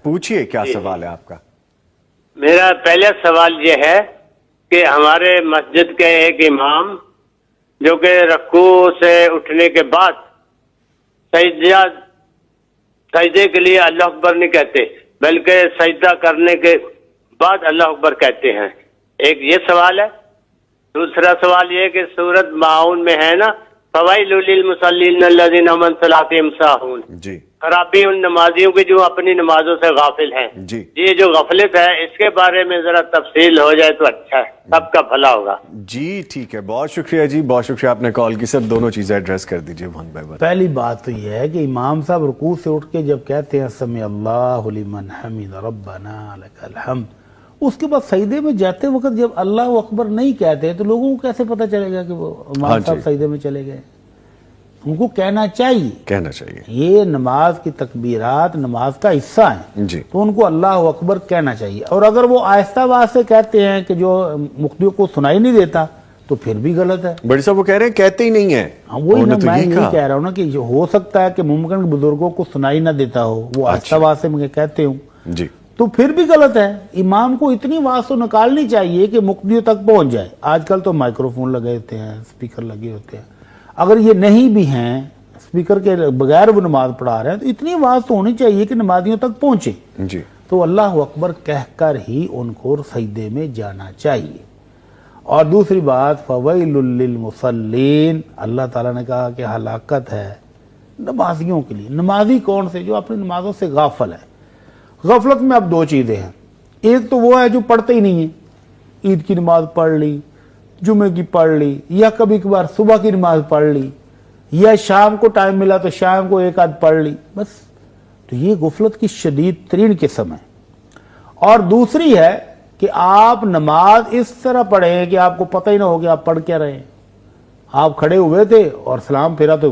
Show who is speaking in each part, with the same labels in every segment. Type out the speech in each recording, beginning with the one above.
Speaker 1: پوچھئے کیا سوال ہے آپ کا؟
Speaker 2: میرا پہلا سوال یہ ہے کہ ہمارے مسجد کے ایک امام جو کہ رکوع سے اٹھنے کے بعد سجدے کے لیے اللہ اکبر نہیں کہتے بلکہ سجدہ کرنے کے بعد اللہ اکبر کہتے ہیں، ایک یہ سوال ہے۔ دوسرا سوال یہ کہ سورۃ ماعون میں ہے نا فویل للمصلین الذین هم عن صلاتهم ساہون،
Speaker 1: جی
Speaker 2: خرابی ان نمازیوں کی جو اپنی نمازوں سے غافل ہیں۔
Speaker 1: جی
Speaker 2: یہ جو غفلت ہے اس کے بارے میں ذرا تفصیل ہو جائے تو اچھا ہے، سب کا بھلا ہوگا۔
Speaker 1: جی ٹھیک ہے، بہت شکریہ جی، بہت شکریہ آپ نے کال کی۔ سر دونوں چیزیں ایڈریس کر دیجئے ون بائی ون۔
Speaker 3: پہلی بات تو یہ ہے کہ امام صاحب رکوع سے اٹھ کے جب کہتے ہیں سمع اللہ لمن حمد ربنا لک الحمد، اس کے بعد سجدے میں جاتے وقت جب اللہ اکبر نہیں کہتے تو لوگوں کو کیسے پتہ چلے گا کہ وہ امام صاحب سجدے میں چلے گئے؟ ان کو کہنا چاہیے، یہ نماز کی تکبیرات نماز کا حصہ ہیں
Speaker 1: جی،
Speaker 3: تو ان کو اللہ اکبر کہنا چاہیے۔ اور اگر وہ آہستہ آواز سے کہتے ہیں کہ جو مقتدیوں کو سنائی نہیں دیتا تو پھر بھی غلط ہے۔
Speaker 1: بڑی صاحب وہ کہہ رہے ہیں کہتے ہی نہیں ہیں،
Speaker 3: وہی میں یہ کہہ رہا ہوں نا کہ ہو سکتا ہے کہ ممکن بزرگوں کو سنائی نہ دیتا ہو، وہ آہستہ آواز سے مجھے کہتے ہوں
Speaker 1: جی،
Speaker 3: تو پھر بھی غلط ہے۔ امام کو اتنی آواز تو نکالنی چاہیے کہ مقتدیوں تک پہنچ جائے۔ آج کل تو مائکرو فون لگے ہوتے ہیں، اسپیکر لگے ہوتے ہیں، اگر یہ نہیں بھی ہیں اسپیکر کے بغیر وہ نماز پڑھا رہے ہیں تو اتنی آواز تو ہونی چاہیے کہ نمازیوں تک پہنچے،
Speaker 1: جی،
Speaker 3: تو اللہ اکبر کہہ کر ہی ان کو سجدے میں جانا چاہیے۔ اور دوسری بات فویل للمصلین، اللہ تعالیٰ نے کہا کہ ہلاکت ہے نمازیوں کے لیے۔ نمازی کون سے؟ جو اپنی نمازوں سے غافل ہے۔ غفلت میں اب دو چیزیں ہیں، ایک تو وہ ہے جو پڑھتے ہی نہیں ہیں، عید کی نماز پڑھ لی، جمعے کی پڑھ لی، یا کبھی کبھار صبح کی نماز پڑھ لی، یا شام کو ٹائم ملا تو شام کو ایک آدھ پڑھ لی، بس۔ تو یہ غفلت کی شدید ترین قسم ہے۔ اور دوسری ہے کہ آپ نماز اس طرح پڑھیں کہ آپ کو پتہ ہی نہ ہو کہ آپ پڑھ کیا رہے ہیں۔ آپ کھڑے ہوئے تھے اور سلام پھیرا تو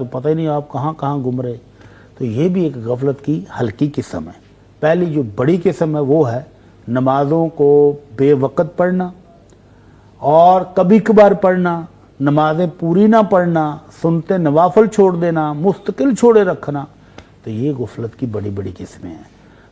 Speaker 3: پتہ ہی نہیں آپ کہاں کہاں گم رہے۔ تو یہ بھی ایک غفلت کی ہلکی قسم ہے۔ پہلی جو بڑی قسم ہے وہ ہے نمازوں کو بے وقت پڑھنا اور کبھی کبھار پڑھنا، نمازیں پوری نہ پڑھنا، سنتے نوافل چھوڑ دینا، مستقل چھوڑے رکھنا، تو یہ غفلت کی بڑی بڑی قسمیں ہیں۔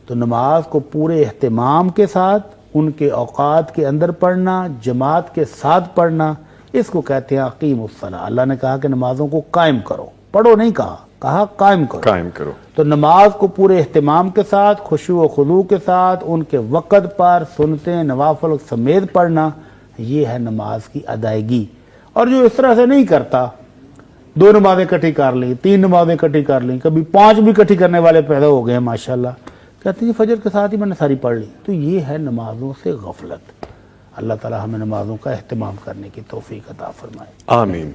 Speaker 3: تو نماز کو پورے اہتمام کے ساتھ ان کے اوقات کے اندر پڑھنا، جماعت کے ساتھ پڑھنا، اس کو کہتے ہیں اقیموا الصلاۃ۔ اللہ نے کہا کہ نمازوں کو قائم کرو، پڑھو نہیں کہا قائم کرو۔ تو نماز کو پورے اہتمام کے ساتھ، خشوع و خضوع کے ساتھ، ان کے وقت پر سنتے نوافل سمیت پڑھنا، یہ ہے نماز کی ادائیگی۔ اور جو اس طرح سے نہیں کرتا، 2 نمازیں اکٹھی کر لیں، 3 نمازیں اکٹھی کر لیں، کبھی 5 بھی اکٹھی کرنے والے پیدا ہو گئے ہیں ماشاءاللہ، کہتے ہیں فجر کے ساتھ ہی میں نے ساری پڑھ لی، تو یہ ہے نمازوں سے غفلت۔ اللہ تعالی ہمیں نمازوں کا اہتمام کرنے کی توفیق عطا فرمائے۔
Speaker 1: آمین۔